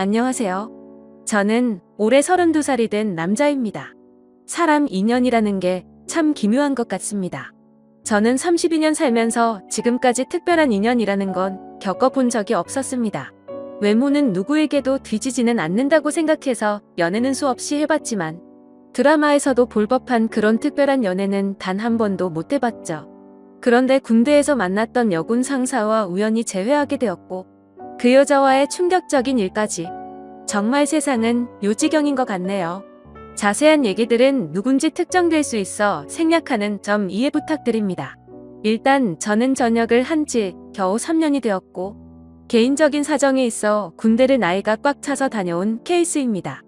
안녕하세요. 저는 올해 32살이 된 남자입니다. 사람 인연이라는 게 참 기묘한 것 같습니다. 저는 32년 살면서 지금까지 특별한 인연이라는 건 겪어본 적이 없었습니다. 외모는 누구에게도 뒤지지는 않는다고 생각해서 연애는 수없이 해봤지만 드라마에서도 볼 법한 그런 특별한 연애는 단 한 번도 못 해봤죠. 그런데 군대에서 만났던 여군 상사와 우연히 재회하게 되었고 그 여자와의 충격적인 일까지 정말 세상은 요지경인 것 같네요. 자세한 얘기들은 누군지 특정될 수 있어 생략하는 점 이해 부탁드립니다. 일단 저는 전역을 한 지 겨우 3년이 되었고 개인적인 사정이 있어 군대를 나이가 꽉 차서 다녀온 케이스입니다.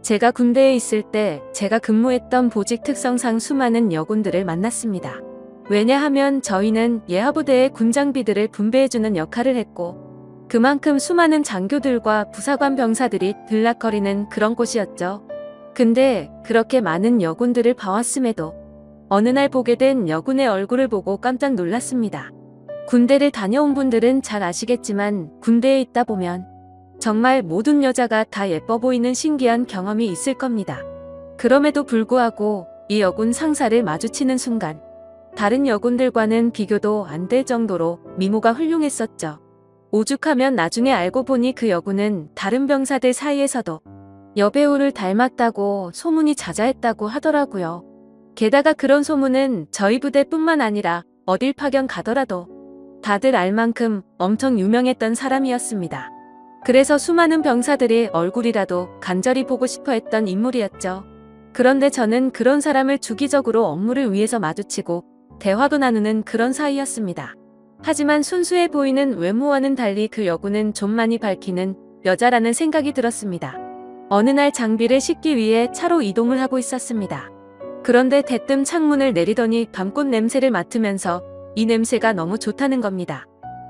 제가 군대에 있을 때 제가 근무했던 보직 특성상 수많은 여군들을 만났습니다. 왜냐하면 저희는 예하부대의 군장비들을 분배해주는 역할을 했고 그만큼 수많은 장교들과 부사관 병사들이 들락거리는 그런 곳이었죠. 근데 그렇게 많은 여군들을 봐왔음에도 어느 날 보게 된 여군의 얼굴을 보고 깜짝 놀랐습니다. 군대를 다녀온 분들은 잘 아시겠지만 군대에 있다 보면 정말 모든 여자가 다 예뻐 보이는 신기한 경험이 있을 겁니다. 그럼에도 불구하고 이 여군 상사를 마주치는 순간 다른 여군들과는 비교도 안 될 정도로 미모가 훌륭했었죠. 오죽하면 나중에 알고 보니 그 여군은 다른 병사들 사이에서도 여배우를 닮았다고 소문이 자자했다고 하더라고요. 게다가 그런 소문은 저희 부대뿐만 아니라 어딜 파견 가더라도 다들 알 만큼 엄청 유명했던 사람이었습니다. 그래서 수많은 병사들이 얼굴이라도 간절히 보고 싶어 했던 인물이었죠. 그런데 저는 그런 사람을 주기적으로 업무를 위해서 마주치고 대화도 나누는 그런 사이였습니다. 하지만 순수해 보이는 외모와는 달리 그 여군은 좀 많이 밝히는 여자라는 생각이 들었습니다. 어느 날 장비를 싣기 위해 차로 이동을 하고 있었습니다. 그런데 대뜸 창문을 내리더니 밤꽃 냄새를 맡으면서 이 냄새가 너무 좋다는 겁니다.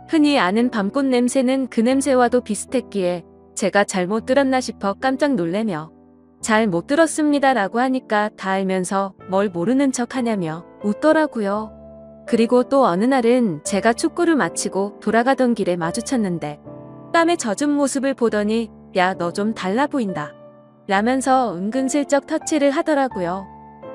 흔히 아는 밤꽃 냄새는 그 냄새와도 비슷했기에 제가 잘못 들었나 싶어 깜짝 놀래며 잘 못 들었습니다 라고 하니까 다 알면서 뭘 모르는 척 하냐며 웃더라고요. 그리고 또 어느 날은 제가 축구를 마치고 돌아가던 길에 마주쳤는데 땀에 젖은 모습을 보더니 야, 너 좀 달라 보인다 라면서 은근슬쩍 터치를 하더라고요.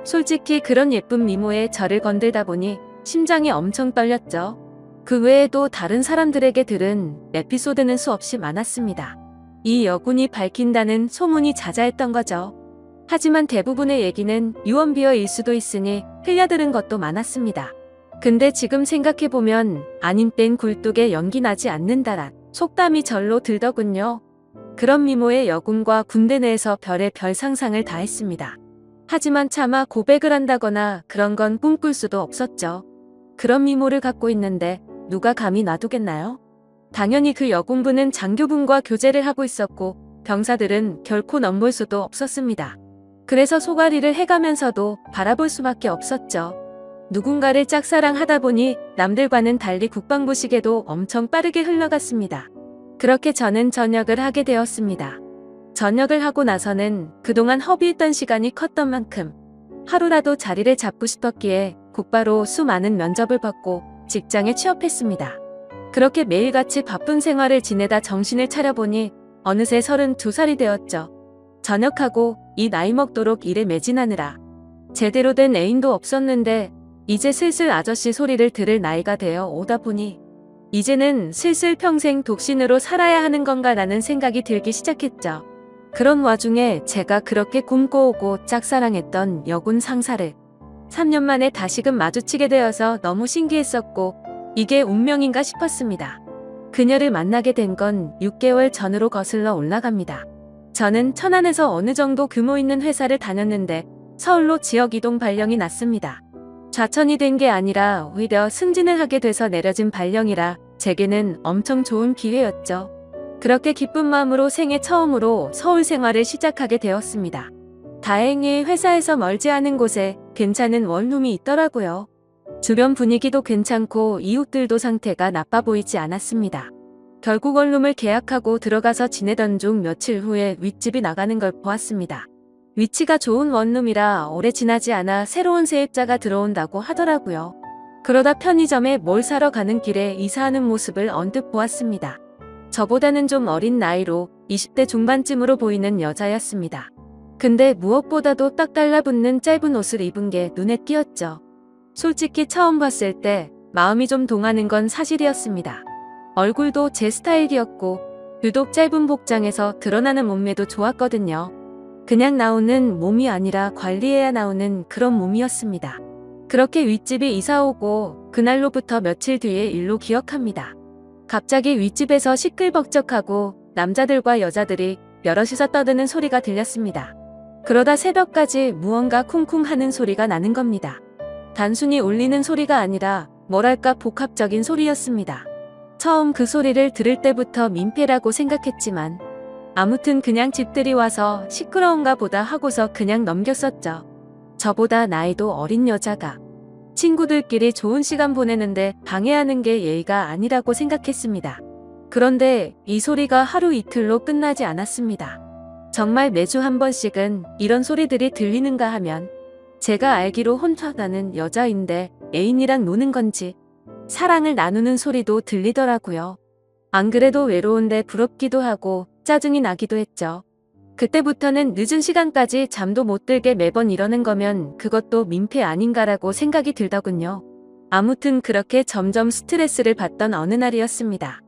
솔직히 그런 예쁜 미모에 저를 건들다 보니 심장이 엄청 떨렸죠. 그 외에도 다른 사람들에게 들은 에피소드는 수없이 많았습니다. 이 여군이 밝힌다는 소문이 자자했던 거죠. 하지만 대부분의 얘기는 유언비어일 수도 있으니 흘려들은 것도 많았습니다. 근데 지금 생각해보면 아님 땐 굴뚝에 연기 나지 않는다란 속담이 절로 들더군요. 그런 미모의 여군과 군대 내에서 별의 별 상상을 다 했습니다. 하지만 차마 고백을 한다거나 그런 건 꿈꿀 수도 없었죠. 그런 미모를 갖고 있는데 누가 감히 놔두겠나요? 당연히 그 여군분은 장교분과 교제를 하고 있었고 병사들은 결코 넘볼 수도 없었습니다. 그래서 소가리를 해가면서도 바라볼 수밖에 없었죠. 누군가를 짝사랑하다 보니 남들과는 달리 국방부 시계도 엄청 빠르게 흘러갔습니다. 그렇게 저는 전역을 하게 되었습니다. 전역을 하고 나서는 그동안 허비했던 시간이 컸던 만큼 하루라도 자리를 잡고 싶었기에 곧바로 수많은 면접을 받고 직장에 취업했습니다. 그렇게 매일같이 바쁜 생활을 지내다 정신을 차려보니 어느새 32살이 되었죠. 전역하고 이 나이 먹도록 일에 매진하느라 제대로 된 애인도 없었는데 이제 슬슬 아저씨 소리를 들을 나이가 되어 오다 보니 이제는 슬슬 평생 독신으로 살아야 하는 건가라는 생각이 들기 시작했죠. 그런 와중에 제가 그렇게 꿈꿔오고 짝사랑했던 여군 상사를 3년 만에 다시금 마주치게 되어서 너무 신기했었고 이게 운명인가 싶었습니다. 그녀를 만나게 된 건 6개월 전으로 거슬러 올라갑니다. 저는 천안에서 어느 정도 규모 있는 회사를 다녔는데 서울로 지역 이동 발령이 났습니다. 좌천이 된 게 아니라 오히려 승진을 하게 돼서 내려진 발령이라 제게는 엄청 좋은 기회였죠. 그렇게 기쁜 마음으로 생애 처음으로 서울 생활을 시작하게 되었습니다. 다행히 회사에서 멀지 않은 곳에 괜찮은 원룸이 있더라고요. 주변 분위기도 괜찮고 이웃들도 상태가 나빠 보이지 않았습니다. 결국 원룸을 계약하고 들어가서 지내던 중 며칠 후에 윗집이 나가는 걸 보았습니다. 위치가 좋은 원룸이라 오래 지나지 않아 새로운 세입자가 들어온다고 하더라고요. 그러다 편의점에 뭘 사러 가는 길에 이사하는 모습을 언뜻 보았습니다. 저보다는 좀 어린 나이로 20대 중반쯤으로 보이는 여자였습니다. 근데 무엇보다도 딱 달라붙는 짧은 옷을 입은 게 눈에 띄었죠. 솔직히 처음 봤을 때 마음이 좀 동하는 건 사실이었습니다. 얼굴도 제 스타일이었고 유독 짧은 복장에서 드러나는 몸매도 좋았거든요. 그냥 나오는 몸이 아니라 관리해야 나오는 그런 몸이었습니다. 그렇게 윗집에 이사 오고 그날로부터 며칠 뒤의 일로 기억합니다. 갑자기 윗집에서 시끌벅적하고 남자들과 여자들이 여럿이서 떠드는 소리가 들렸습니다. 그러다 새벽까지 무언가 쿵쿵 하는 소리가 나는 겁니다. 단순히 울리는 소리가 아니라 뭐랄까 복합적인 소리였습니다. 처음 그 소리를 들을 때부터 민폐라고 생각했지만 아무튼 그냥 집들이 와서 시끄러운가 보다 하고서 그냥 넘겼었죠. 저보다 나이도 어린 여자가 친구들끼리 좋은 시간 보내는데 방해하는 게 예의가 아니라고 생각했습니다. 그런데 이 소리가 하루 이틀로 끝나지 않았습니다. 정말 매주 한 번씩은 이런 소리들이 들리는가 하면 제가 알기로 혼자 나는 여자인데 애인이랑 노는 건지 사랑을 나누는 소리도 들리더라고요. 안 그래도 외로운데 부럽기도 하고 짜증이 나기도 했죠. 그때부터는 늦은 시간까지 잠도 못 들게 매번 이러는 거면 그것도 민폐 아닌가라고 생각이 들더군요. 아무튼 그렇게 점점 스트레스를 받던 어느 날이었습니다.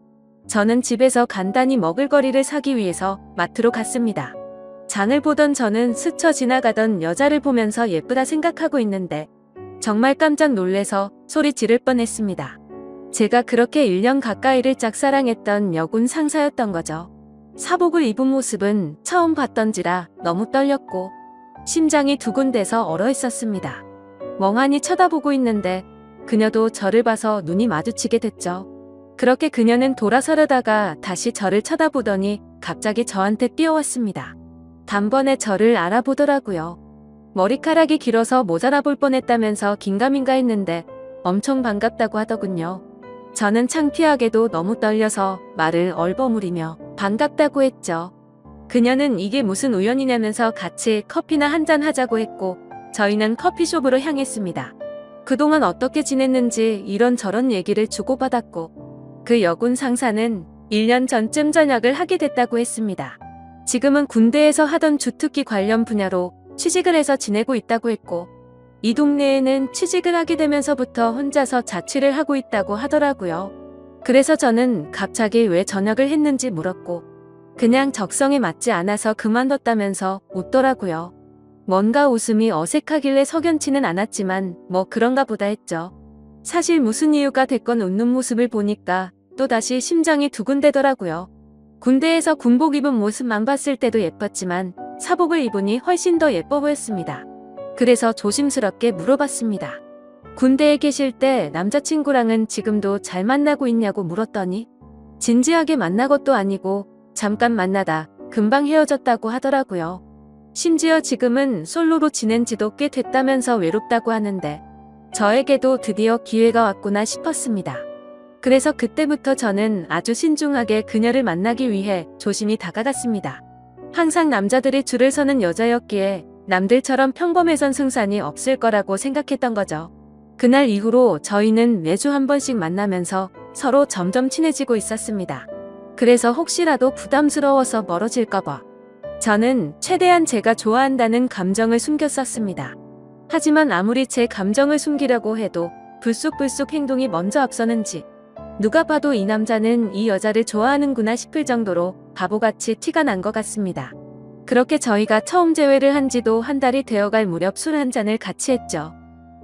저는 집에서 간단히 먹을거리를 사기 위해서 마트로 갔습니다. 장을 보던 저는 스쳐 지나가던 여자를 보면서 예쁘다 생각하고 있는데 정말 깜짝 놀래서 소리 지를 뻔했습니다. 제가 그렇게 1년 가까이를 짝사랑했던 여군 상사였던 거죠. 사복을 입은 모습은 처음 봤던지라 너무 떨렸고 심장이 두근대서 얼어 있었습니다. 멍하니 쳐다보고 있는데 그녀도 저를 봐서 눈이 마주치게 됐죠. 그렇게 그녀는 돌아서려다가 다시 저를 쳐다보더니 갑자기 저한테 뛰어왔습니다. 단번에 저를 알아보더라고요. 머리카락이 길어서 못 알아볼 뻔했다면서 긴가민가 했는데 엄청 반갑다고 하더군요. 저는 창피하게도 너무 떨려서 말을 얼버무리며 반갑다고 했죠. 그녀는 이게 무슨 우연이냐면서 같이 커피나 한잔 하자고 했고 저희는 커피숍으로 향했습니다. 그동안 어떻게 지냈는지 이런저런 얘기를 주고받았고 그 여군 상사는 1년 전쯤 전역을 하게 됐다고 했습니다. 지금은 군대에서 하던 주특기 관련 분야로 취직을 해서 지내고 있다고 했고 이 동네에는 취직을 하게 되면서부터 혼자서 자취를 하고 있다고 하더라고요. 그래서 저는 갑자기 왜 전역을 했는지 물었고 그냥 적성에 맞지 않아서 그만뒀다면서 웃더라고요. 뭔가 웃음이 어색하길래 석연치는 않았지만 뭐 그런가 보다 했죠. 사실 무슨 이유가 됐건 웃는 모습을 보니까 또다시 심장이 두근대더라고요. 군대에서 군복 입은 모습만 봤을 때도 예뻤지만 사복을 입으니 훨씬 더 예뻐 보였습니다. 그래서 조심스럽게 물어봤습니다. 군대에 계실 때 남자친구랑은 지금도 잘 만나고 있냐고 물었더니 진지하게 만난 것도 아니고 잠깐 만나다 금방 헤어졌다고 하더라고요. 심지어 지금은 솔로로 지낸 지도 꽤 됐다면서 외롭다고 하는데 저에게도 드디어 기회가 왔구나 싶었습니다. 그래서 그때부터 저는 아주 신중하게 그녀를 만나기 위해 조심히 다가갔습니다. 항상 남자들이 줄을 서는 여자였기에 남들처럼 평범해선 승산이 없을 거라고 생각했던 거죠. 그날 이후로 저희는 매주 한 번씩 만나면서 서로 점점 친해지고 있었습니다. 그래서 혹시라도 부담스러워서 멀어질까봐 저는 최대한 제가 좋아한다는 감정을 숨겼었습니다. 하지만 아무리 제 감정을 숨기려고 해도 불쑥불쑥 행동이 먼저 앞서는지 누가 봐도 이 남자는 이 여자를 좋아하는구나 싶을 정도로 바보같이 티가 난 것 같습니다. 그렇게 저희가 처음 재회를 한 지도 한 달이 되어갈 무렵 술 한 잔을 같이 했죠.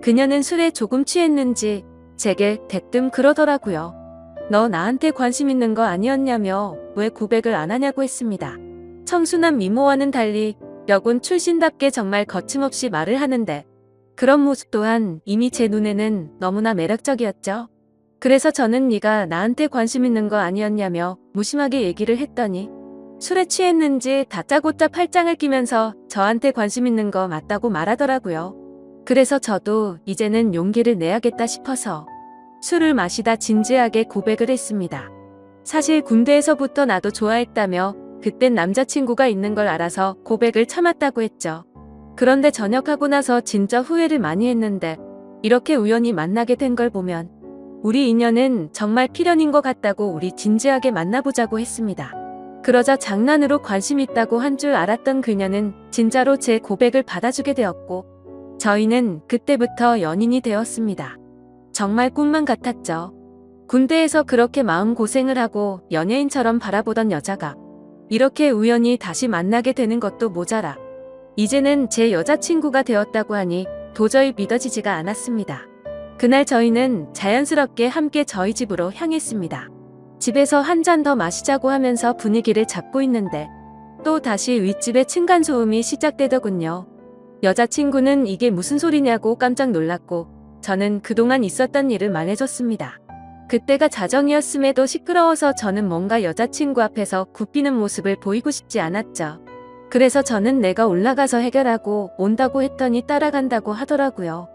그녀는 술에 조금 취했는지 제게 대뜸 그러더라고요. 너 나한테 관심 있는 거 아니었냐며 왜 고백을 안 하냐고 했습니다. 청순한 미모와는 달리 여군 출신답게 정말 거침없이 말을 하는데 그런 모습 또한 이미 제 눈에는 너무나 매력적이었죠. 그래서 저는 네가 나한테 관심 있는 거 아니었냐며 무심하게 얘기를 했더니 술에 취했는지 다짜고짜 팔짱을 끼면서 저한테 관심 있는 거 맞다고 말하더라고요. 그래서 저도 이제는 용기를 내야겠다 싶어서 술을 마시다 진지하게 고백을 했습니다. 사실 군대에서부터 나도 좋아했다며 그땐 남자친구가 있는 걸 알아서 고백을 참았다고 했죠. 그런데 전역하고 나서 진짜 후회를 많이 했는데 이렇게 우연히 만나게 된 걸 보면 우리 인연은 정말 필연인 것 같다고 우리 진지하게 만나보자고 했습니다. 그러자 장난으로 관심 있다고 한 줄 알았던 그녀는 진짜로 제 고백을 받아주게 되었고 저희는 그때부터 연인이 되었습니다. 정말 꿈만 같았죠. 군대에서 그렇게 마음고생을 하고 연예인처럼 바라보던 여자가 이렇게 우연히 다시 만나게 되는 것도 모자라 이제는 제 여자친구가 되었다고 하니 도저히 믿어지지가 않았습니다. 그날 저희는 자연스럽게 함께 저희 집으로 향했습니다. 집에서 한 잔 더 마시자고 하면서 분위기를 잡고 있는데 또 다시 윗집에 층간소음이 시작되더군요. 여자친구는 이게 무슨 소리냐고 깜짝 놀랐고 저는 그동안 있었던 일을 말해줬습니다. 그때가 자정이었음에도 시끄러워서 저는 뭔가 여자친구 앞에서 굽히는 모습을 보이고 싶지 않았죠. 그래서 저는 내가 올라가서 해결하고 온다고 했더니 따라간다고 하더라고요.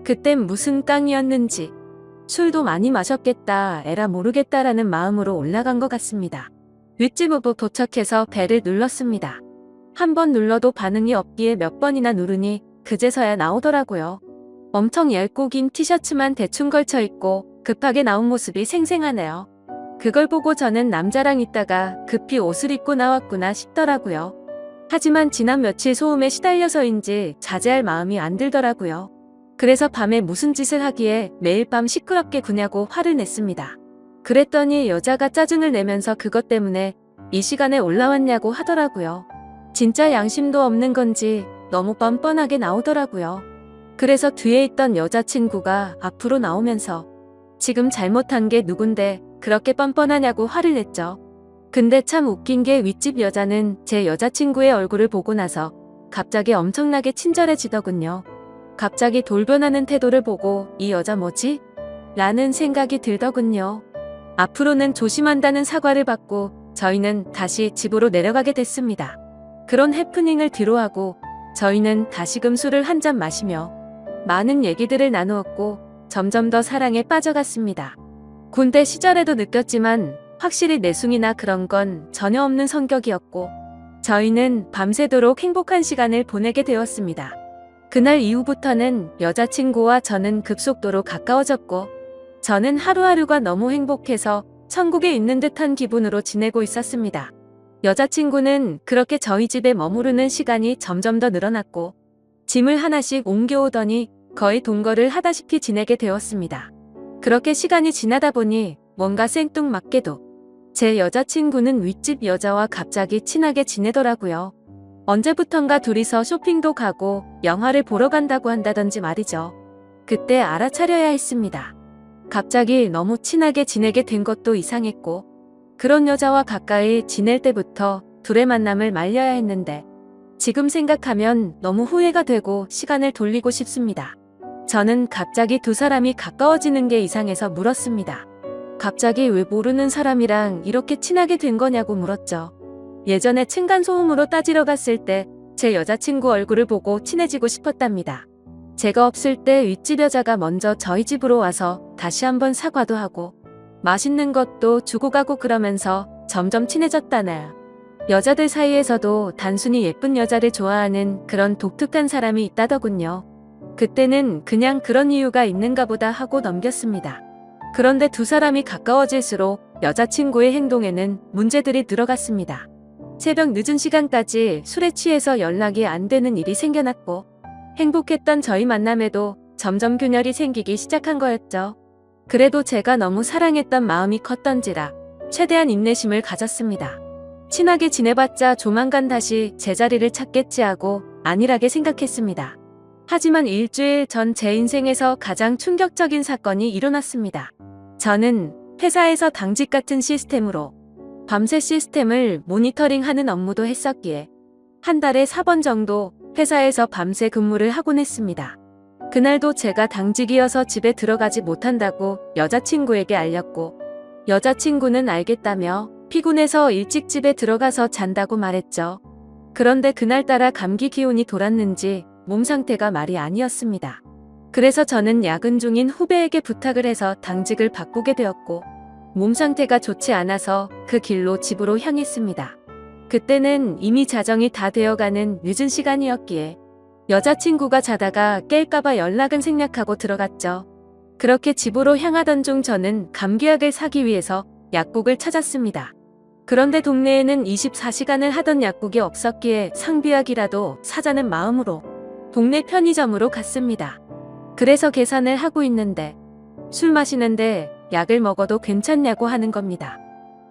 그땐 무슨 깡이었는지 술도 많이 마셨겠다 에라 모르겠다라는 마음으로 올라간 것 같습니다. 윗집 후보 도착해서 벨을 눌렀습니다. 한 번 눌러도 반응이 없기에 몇 번이나 누르니 그제서야 나오더라고요. 엄청 얇고 긴 티셔츠만 대충 걸쳐 입고 급하게 나온 모습이 생생하네요. 그걸 보고 저는 남자랑 있다가 급히 옷을 입고 나왔구나 싶더라고요. 하지만 지난 며칠 소음에 시달려서인지 자제할 마음이 안 들더라고요. 그래서 밤에 무슨 짓을 하기에 매일 밤 시끄럽게 구냐고 화를 냈습니다. 그랬더니 여자가 짜증을 내면서 그것 때문에 이 시간에 올라왔냐고 하더라고요. 진짜 양심도 없는 건지 너무 뻔뻔하게 나오더라고요. 그래서 뒤에 있던 여자친구가 앞으로 나오면서 지금 잘못한 게 누군데 그렇게 뻔뻔하냐고 화를 냈죠. 근데 참 웃긴 게 윗집 여자는 제 여자친구의 얼굴을 보고 나서 갑자기 엄청나게 친절해지더군요. 갑자기 돌변하는 태도를 보고 이 여자 뭐지? 라는 생각이 들더군요. 앞으로는 조심한다는 사과를 받고 저희는 다시 집으로 내려가게 됐습니다. 그런 해프닝을 뒤로하고 저희는 다시금 술을 한 잔 마시며 많은 얘기들을 나누었고 점점 더 사랑에 빠져갔습니다. 군대 시절에도 느꼈지만 확실히 내숭이나 그런 건 전혀 없는 성격이었고 저희는 밤새도록 행복한 시간을 보내게 되었습니다. 그날 이후부터는 여자친구와 저는 급속도로 가까워졌고 저는 하루하루가 너무 행복해서 천국에 있는 듯한 기분으로 지내고 있었습니다. 여자친구는 그렇게 저희 집에 머무르는 시간이 점점 더 늘어났고 짐을 하나씩 옮겨오더니 거의 동거를 하다시피 지내게 되었습니다. 그렇게 시간이 지나다 보니 뭔가 생뚱맞게도 제 여자친구는 윗집 여자와 갑자기 친하게 지내더라고요. 언제부턴가 둘이서 쇼핑도 가고 영화를 보러 간다고 한다던지 말이죠. 그때 알아차려야 했습니다. 갑자기 너무 친하게 지내게 된 것도 이상했고 그런 여자와 가까이 지낼 때부터 둘의 만남을 말려야 했는데 지금 생각하면 너무 후회가 되고 시간을 돌리고 싶습니다. 저는 갑자기 두 사람이 가까워지는 게 이상해서 물었습니다. 갑자기 왜 모르는 사람이랑 이렇게 친하게 된 거냐고 물었죠. 예전에 층간소음으로 따지러 갔을 때 제 여자친구 얼굴을 보고 친해지고 싶었답니다. 제가 없을 때 윗집 여자가 먼저 저희 집으로 와서 다시 한번 사과도 하고 맛있는 것도 주고 가고 그러면서 점점 친해졌다네요. 여자들 사이에서도 단순히 예쁜 여자를 좋아하는 그런 독특한 사람이 있다더군요. 그때는 그냥 그런 이유가 있는가 보다 하고 넘겼습니다. 그런데 두 사람이 가까워질수록 여자친구의 행동에는 문제들이 들어갔습니다. 새벽 늦은 시간까지 술에 취해서 연락이 안 되는 일이 생겨났고 행복했던 저희 만남에도 점점 균열이 생기기 시작한 거였죠. 그래도 제가 너무 사랑했던 마음이 컸던지라 최대한 인내심을 가졌습니다. 친하게 지내봤자 조만간 다시 제자리를 찾겠지 하고 안일하게 생각했습니다. 하지만 일주일 전 제 인생에서 가장 충격적인 사건이 일어났습니다. 저는 회사에서 당직 같은 시스템으로 밤새 시스템을 모니터링하는 업무도 했었기에 한 달에 4번 정도 회사에서 밤새 근무를 하곤 했습니다. 그날도 제가 당직이어서 집에 들어가지 못한다고 여자친구에게 알렸고 여자친구는 알겠다며 피곤해서 일찍 집에 들어가서 잔다고 말했죠. 그런데 그날따라 감기 기운이 돌았는지 몸 상태가 말이 아니었습니다. 그래서 저는 야근 중인 후배에게 부탁을 해서 당직을 바꾸게 되었고 몸 상태가 좋지 않아서 그 길로 집으로 향했습니다. 그때는 이미 자정이 다 되어가는 늦은 시간이었기에 여자친구가 자다가 깰까봐 연락은 생략하고 들어갔죠. 그렇게 집으로 향하던 중 저는 감기약을 사기 위해서 약국을 찾았습니다. 그런데 동네에는 24시간을 하던 약국이 없었기에 상비약이라도 사자는 마음으로 동네 편의점으로 갔습니다. 그래서 계산을 하고 있는데 술 마시는데 약을 먹어도 괜찮냐고 하는 겁니다.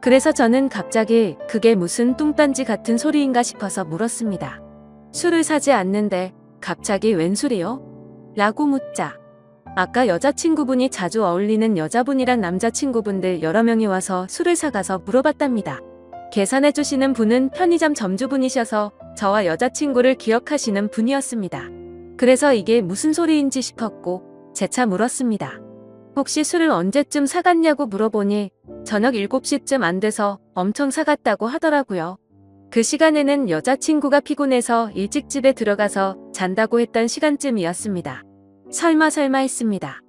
그래서 저는 갑자기 그게 무슨 뚱딴지 같은 소리인가 싶어서 물었습니다. 술을 사지 않는데 갑자기 웬 술이요? 라고 묻자 아까 여자친구분이 자주 어울리는 여자분이랑 남자친구분들 여러 명이 와서 술을 사가서 물어봤답니다. 계산해주시는 분은 편의점 점주분이셔서 저와 여자친구를 기억하시는 분이었습니다. 그래서 이게 무슨 소리인지 싶었고 재차 물었습니다. 혹시 술을 언제쯤 사갔냐고 물어보니 저녁 7시쯤 안 돼서 엄청 사갔다고 하더라고요. 그 시간에는 여자친구가 피곤해서 일찍 집에 들어가서 잔다고 했던 시간쯤이었습니다. 설마 했습니다.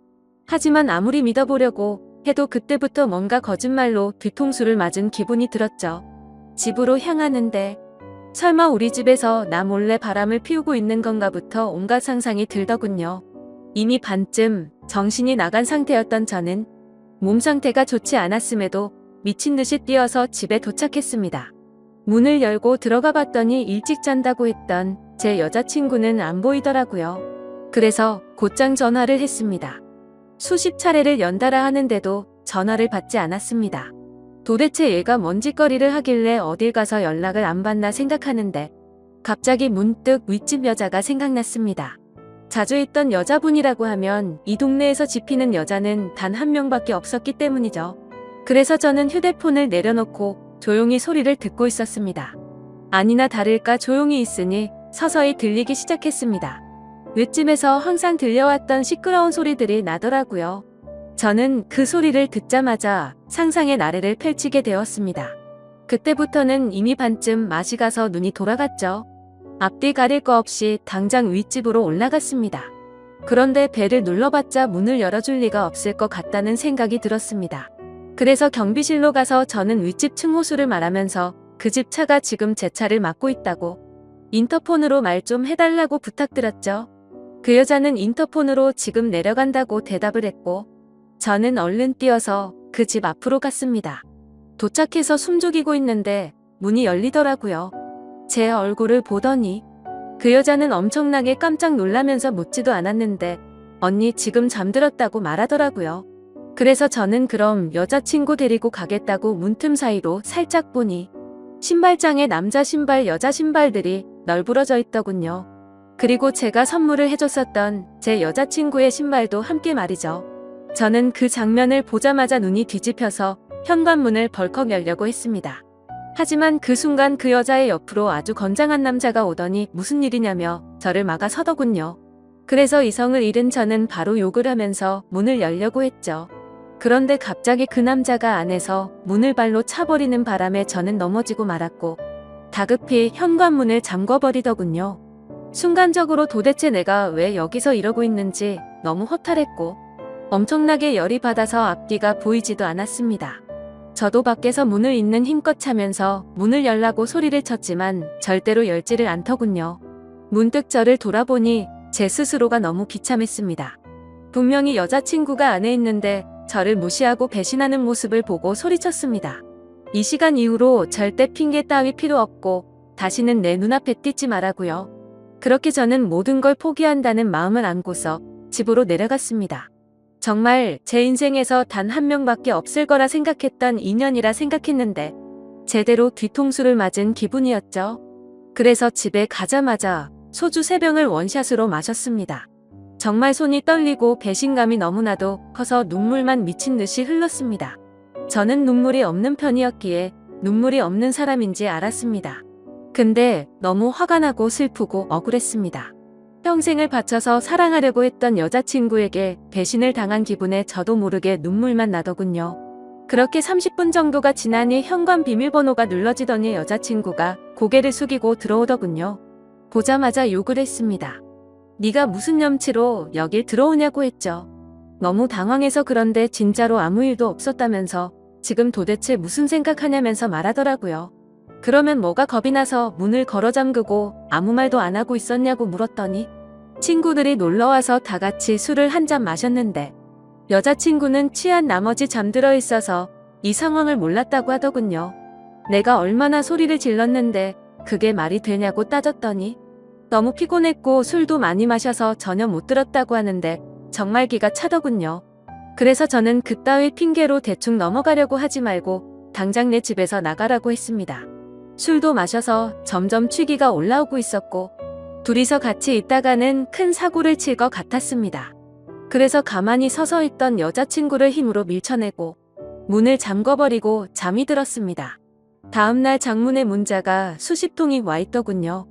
하지만 아무리 믿어보려고 해도 그때부터 뭔가 거짓말로 뒤통수를 맞은 기분이 들었죠. 집으로 향하는데 설마 우리 집에서 나 몰래 바람을 피우고 있는 건가부터 온갖 상상이 들더군요. 이미 반쯤 정신이 나간 상태였던 저는 몸 상태가 좋지 않았음에도 미친 듯이 뛰어서 집에 도착했습니다. 문을 열고 들어가 봤더니 일찍 잔다고 했던 제 여자친구는 안 보이더라고요. 그래서 곧장 전화를 했습니다. 수십 차례를 연달아 하는데도 전화를 받지 않았습니다. 도대체 얘가 뭔 짓거리를 하길래 어딜 가서 연락을 안 받나 생각하는데 갑자기 문득 윗집 여자가 생각났습니다. 자주 있던 여자분이라고 하면 이 동네에서 집히는 여자는 단 한 명밖에 없었기 때문이죠. 그래서 저는 휴대폰을 내려놓고 조용히 소리를 듣고 있었습니다. 아니나 다를까 조용히 있으니 서서히 들리기 시작했습니다. 윗집에서 항상 들려왔던 시끄러운 소리들이 나더라고요. 저는 그 소리를 듣자마자 상상의 나래를 펼치게 되었습니다. 그때부터는 이미 반쯤 맛이 가서 눈이 돌아갔죠. 앞뒤 가릴 거 없이 당장 윗집으로 올라갔습니다. 그런데 배를 눌러봤자 문을 열어줄 리가 없을 것 같다는 생각이 들었습니다. 그래서 경비실로 가서 저는 윗집 층호수를 말하면서 그 집 차가 지금 제 차를 막고 있다고 인터폰으로 말 좀 해달라고 부탁드렸죠. 그 여자는 인터폰으로 지금 내려간다고 대답을 했고 저는 얼른 뛰어서 그 집 앞으로 갔습니다. 도착해서 숨죽이고 있는데 문이 열리더라고요. 제 얼굴을 보더니 그 여자는 엄청나게 깜짝 놀라면서 묻지도 않았는데 언니 지금 잠들었다고 말하더라고요. 그래서 저는 그럼 여자친구 데리고 가겠다고 문틈 사이로 살짝 보니 신발장에 남자 신발 여자 신발들이 널브러져 있더군요. 그리고 제가 선물을 해줬었던 제 여자친구의 신발도 함께 말이죠. 저는 그 장면을 보자마자 눈이 뒤집혀서 현관문을 벌컥 열려고 했습니다. 하지만 그 순간 그 여자의 옆으로 아주 건장한 남자가 오더니 무슨 일이냐며 저를 막아 서더군요. 그래서 이성을 잃은 저는 바로 욕을 하면서 문을 열려고 했죠. 그런데 갑자기 그 남자가 안에서 문을 발로 차버리는 바람에 저는 넘어지고 말았고 다급히 현관문을 잠궈버리더군요. 순간적으로 도대체 내가 왜 여기서 이러고 있는지 너무 허탈했고 엄청나게 열이 받아서 앞뒤가 보이지도 않았습니다. 저도 밖에서 문을 있는 힘껏 차면서 문을 열라고 소리를 쳤지만 절대로 열지를 않더군요. 문득 저를 돌아보니 제 스스로가 너무 비참했습니다. 분명히 여자친구가 안에 있는데 저를 무시하고 배신하는 모습을 보고 소리쳤습니다. 이 시간 이후로 절대 핑계 따위 필요 없고 다시는 내 눈앞에 띄지 말라고요. 그렇게 저는 모든 걸 포기한다는 마음을 안고서 집으로 내려갔습니다. 정말 제 인생에서 단 한 명밖에 없을 거라 생각했던 인연이라 생각했는데 제대로 뒤통수를 맞은 기분이었죠. 그래서 집에 가자마자 소주 3병을 원샷으로 마셨습니다. 정말 손이 떨리고 배신감이 너무나도 커서 눈물만 미친 듯이 흘렀습니다. 저는 눈물이 없는 편이었기에 눈물이 없는 사람인지 알았습니다. 근데 너무 화가 나고 슬프고 억울했습니다. 평생을 바쳐서 사랑하려고 했던 여자친구에게 배신을 당한 기분에 저도 모르게 눈물만 나더군요. 그렇게 30분 정도가 지나니 현관 비밀번호가 눌러지더니 여자친구가 고개를 숙이고 들어오더군요. 보자마자 욕을 했습니다. 네가 무슨 염치로 여길 들어오냐고 했죠. 너무 당황해서 그런데 진짜로 아무 일도 없었다면서 지금 도대체 무슨 생각하냐면서 말하더라고요. 그러면 뭐가 겁이 나서 문을 걸어 잠그고 아무 말도 안 하고 있었냐고 물었더니 친구들이 놀러와서 다 같이 술을 한 잔 마셨는데 여자친구는 취한 나머지 잠들어 있어서 이 상황을 몰랐다고 하더군요. 내가 얼마나 소리를 질렀는데 그게 말이 되냐고 따졌더니 너무 피곤했고 술도 많이 마셔서 전혀 못 들었다고 하는데 정말 기가 차더군요. 그래서 저는 그따위 핑계로 대충 넘어가려고 하지 말고 당장 내 집에서 나가라고 했습니다. 술도 마셔서 점점 취기가 올라오고 있었고 둘이서 같이 있다가는 큰 사고를 칠 것 같았습니다. 그래서 가만히 서서 있던 여자친구를 힘으로 밀쳐내고 문을 잠궈버리고 잠이 들었습니다. 다음날 장문의 문자가 수십 통이 와 있더군요.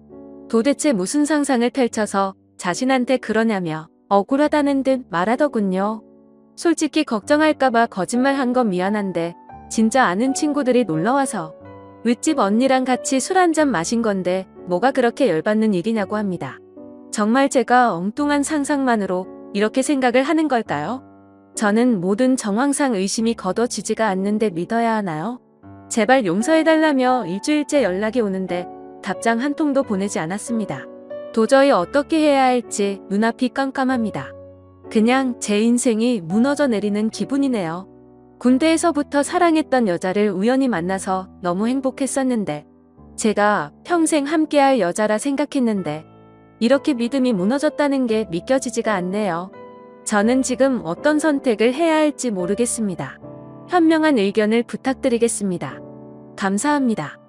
도대체 무슨 상상을 펼쳐서 자신한테 그러냐며 억울하다는 듯 말하더군요. 솔직히 걱정할까봐 거짓말한 건 미안한데 진짜 아는 친구들이 놀러와서 윗집 언니랑 같이 술 한잔 마신 건데 뭐가 그렇게 열받는 일이냐고 합니다. 정말 제가 엉뚱한 상상만으로 이렇게 생각을 하는 걸까요? 저는 모든 정황상 의심이 거둬지지가 않는데 믿어야 하나요? 제발 용서해달라며 일주일째 연락이 오는데 답장 한 통도 보내지 않았습니다. 도저히 어떻게 해야 할지 눈앞이 깜깜합니다. 그냥 제 인생이 무너져 내리는 기분이네요. 군대에서부터 사랑했던 여자를 우연히 만나서 너무 행복했었는데 제가 평생 함께할 여자라 생각했는데 이렇게 믿음이 무너졌다는 게 믿겨지지가 않네요. 저는 지금 어떤 선택을 해야 할지 모르겠습니다. 현명한 의견을 부탁드리겠습니다. 감사합니다.